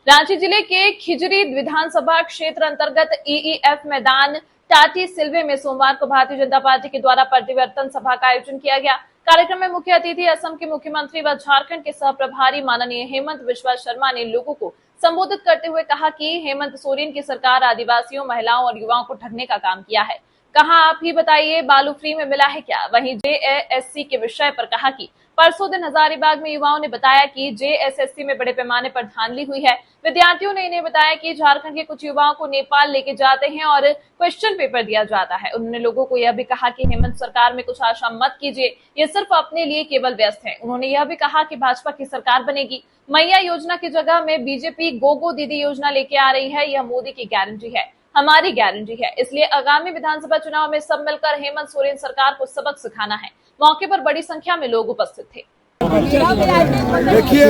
रांची जिले के खिजरी विधानसभा क्षेत्र अंतर्गत ईईएफ मैदान टाटी सिलवे में सोमवार को भारतीय जनता पार्टी के द्वारा परिवर्तन सभा का आयोजन किया गया। कार्यक्रम में मुख्य अतिथि असम के मुख्यमंत्री व झारखंड के सह प्रभारी माननीय हेमंत बिस्वा शर्मा ने लोगों को संबोधित करते हुए कहा कि हेमंत सोरेन की सरकार आदिवासियों, महिलाओं और युवाओं को ठगने का काम किया है। कहा आप ही बताइए, बालू फ्री में मिला है क्या? वहीं जेएसएससी के विषय पर कहा कि परसों दिन हजारीबाग में युवाओं ने बताया कि जेएसएससी में बड़े पैमाने पर धांधली हुई है। विद्यार्थियों ने इन्हें बताया कि झारखंड के कुछ युवाओं को नेपाल लेके जाते हैं और क्वेश्चन पेपर दिया जाता है। उन्होंने लोगों को यह भी कहा कि हेमंत सरकार में कुछ आशा मत कीजिए, ये सिर्फ अपने लिए केवल व्यस्त है। उन्होंने यह भी कहा कि भाजपा की सरकार बनेगी, मैया योजना की जगह में बीजेपी गोगो दीदी योजना लेके आ रही है। यह मोदी की गारंटी है, हमारी गारंटी है। इसलिए आगामी विधानसभा चुनाव में सब मिलकर हेमंत सोरेन सरकार को सबक सिखाना है। मौके पर बड़ी संख्या में लोग उपस्थित थे। देखिए,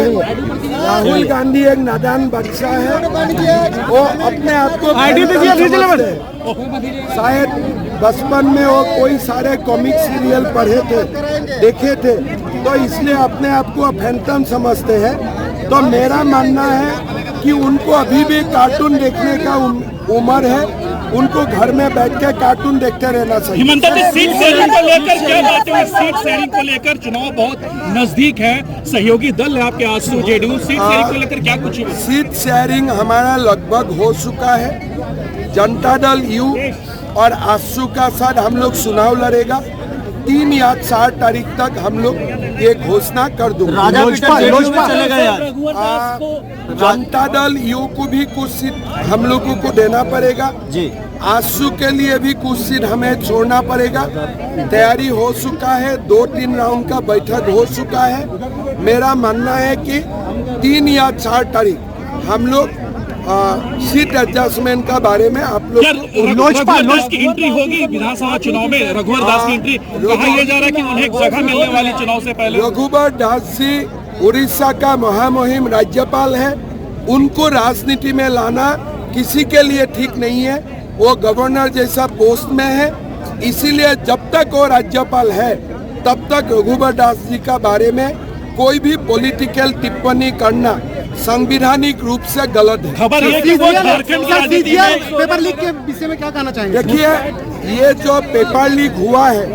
राहुल गांधी एक नादान बच्चा है। वो अपने आप को शायद बचपन में वो कोई सारे कॉमिक सीरियल पढ़े थे, देखे थे, तो इसलिए अपने आप को फैंटम समझते हैं। तो मेरा मानना है कि उनको अभी भी कार्टून देखने का उम्र है। उनको घर में बैठ के कार्टून देखते रहना चाहिए। हिमंता जी, सीट शेयरिंग को लेकर क्या बात है? सीट शेयरिंग को लेकर चुनाव बहुत नजदीक है, सहयोगी दल है आपके आजसू जेडीयू, सीट शेयरिंग को लेकर क्या कुछ? सीट शेयरिंग हमारा लगभग हो चुका है। जनता दल यू और आजसू का साथ हम लोग चुनाव लड़ेगा। 3 या 4 तारीख तक हम लोग ये घोषणा कर दूंगा। जनता दल यू को भी कुछ सीट हम लोगों को देना पड़ेगा जी। आजसू के लिए भी कुछ सीट हमें छोड़ना पड़ेगा। तैयारी हो चुका है, 2-3 राउंड का बैठक हो चुका है। मेरा मानना है कि 3 या 4 तारीख हम लोग सीट एडजस्टमेंट का बारे में आप लोग रघुवर दास की एंट्री होगी विधानसभा चुनाव में। रघुवर दास की एंट्री कहा यह जा रहा है कि उन्हें एक जगह मिलने वाली चुनाव से पहले। रघुवर दास जी उड़ीसा का महामहिम राज्यपाल है। उनको राजनीति में लाना किसी के लिए ठीक नहीं है। वो गवर्नर जैसा पोस्ट में है, इसीलिए जब तक वो राज्यपाल है तब तक रघुवर दास जी का बारे में कोई भी पॉलिटिकल टिप्पणी करना संवैधानिक रूप से गलत है। खबर है कि वो झारखंड की पेपर लीक के विषय में क्या कहना चाहेंगे? देखिए, ये जो पेपर लीक हुआ है,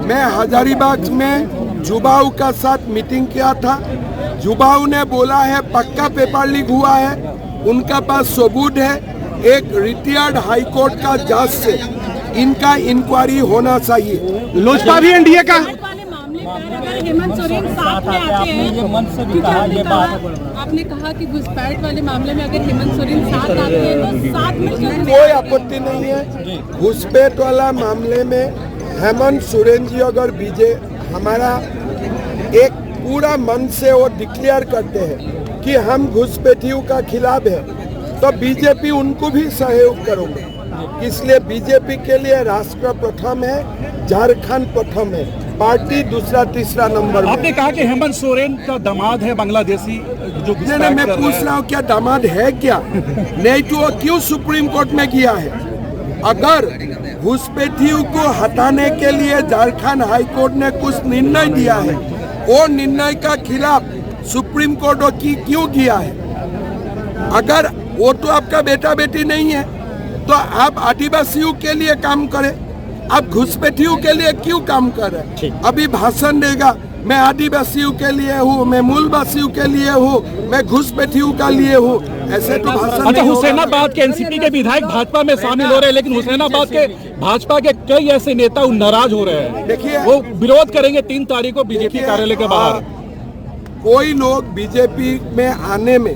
मैं हजारीबाग में जुबाऊ का साथ मीटिंग किया था। जुबाऊ ने बोला है पक्का पेपर लीक हुआ है, उनका पास सबूत है। एक रिटायर्ड हाई कोर्ट का जज से इनका इंक्वायरी होना चाहिए। लोजपा भी एनडीए का हेमंत सोरेन साथ में आते हैं, आपने कहा कि घुसपैठ वाले मामले में अगर हेमंत सोरेन साथ आते हैं तो साथ में कोई आपत्ति नहीं है। घुसपैठ वाला मामले में हेमंत सोरेन जी अगर हमारा एक पूरा मन से वो डिक्लेयर करते हैं कि हम घुसपैठियों का खिलाफ है, तो बीजेपी उनको भी सहयोग करोगे। इसलिए बीजेपी के लिए राष्ट्र प्रथम है, झारखंड प्रथम है, पार्टी दूसरा तीसरा नंबर। आपने कहा कि हेमंत सोरेन का दामाद है बांग्लादेशी जो मैं पूछ रहा हूँ क्या दामाद है क्या? नहीं तो वो क्यों सुप्रीम कोर्ट में गया है? अगर घुसपैठियों को हटाने के लिए झारखंड हाई कोर्ट ने कुछ निर्णय दिया है, वो निर्णय का खिलाफ सुप्रीम कोर्ट क्यों किया है? अगर वो तो आपका बेटा बेटी नहीं है तो आप आदिवासियों के लिए काम करें, आप घुसपैठियों के लिए क्यों काम कर रहे हैं? अभी भाषण देगा मैं आदिवासियों के लिए हूँ, मैं मूलवासियों के लिए हूँ, मैं घुसपैठियों का लिए हूँ, ऐसे तो भाषण। अच्छा, हुसैनाबाद के एनसीपी के विधायक भाजपा में शामिल हो रहे हैं, लेकिन हुसैनाबाद के भाजपा के कई ऐसे नेता नाराज हो रहे हैं। देखिए, वो विरोध करेंगे 3 तारीख को बीजेपी कार्यालय के बाहर। कोई लोग बीजेपी में आने में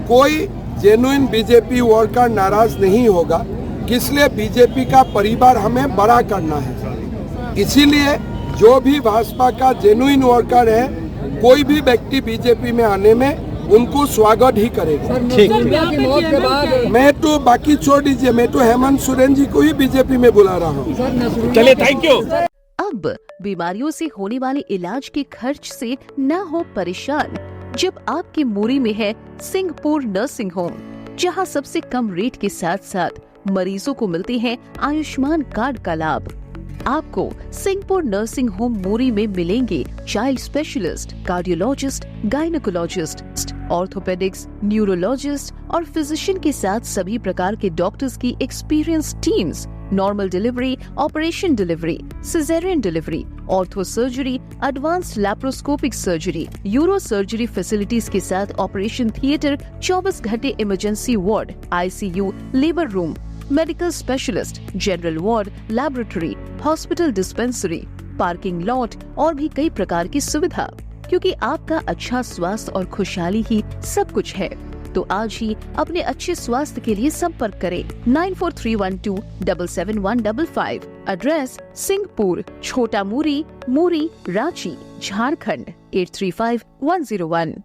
कोई जेन्युइन बीजेपी वर्कर नाराज नहीं होगा, इसलिए बीजेपी का परिवार हमें बड़ा करना है। इसीलिए जो भी भाजपा का जेन्युइन वर्कर है, कोई भी व्यक्ति बीजेपी में आने में उनको स्वागत ही करेगा। ठीक। मैं तो बाकी छोड़ दीजिए, मैं तो हेमंत सोरेन जी को ही बीजेपी में बुला रहा हूँ। चलिए, थैंक यू। अब बीमारियों से होने वाले इलाज के खर्च से न हो परेशान जब आपकी मूरी में है सिंहपुर नर्सिंग होम, जहां सबसे कम रेट के साथ साथ मरीजों को मिलते हैं आयुष्मान कार्ड का लाभ। आपको सिंहपुर नर्सिंग होम मूरी में मिलेंगे child specialist, cardiologist, gynaecologist, orthopaedics, neurologist और फिजिशियन के साथ सभी प्रकार के डॉक्टर्स की experience teams, normal delivery, operation delivery, caesarean delivery, ortho surgery, advanced laparoscopic surgery, euro surgery facilities के साथ ऑपरेशन थिएटर, 24 घंटे emergency ward, ICU, labour room, medical specialist, general ward, laboratory, hospital dispensary, parking lot और भी कई प्रकार की सुविधा। क्योंकि आपका अच्छा स्वास्थ्य और खुशहाली ही सब कुछ है, तो आज ही अपने अच्छे स्वास्थ्य के लिए संपर्क करें 9431277155। एड्रेस सिंहपुर, छोटा मूरी, रांची, झारखंड 835101।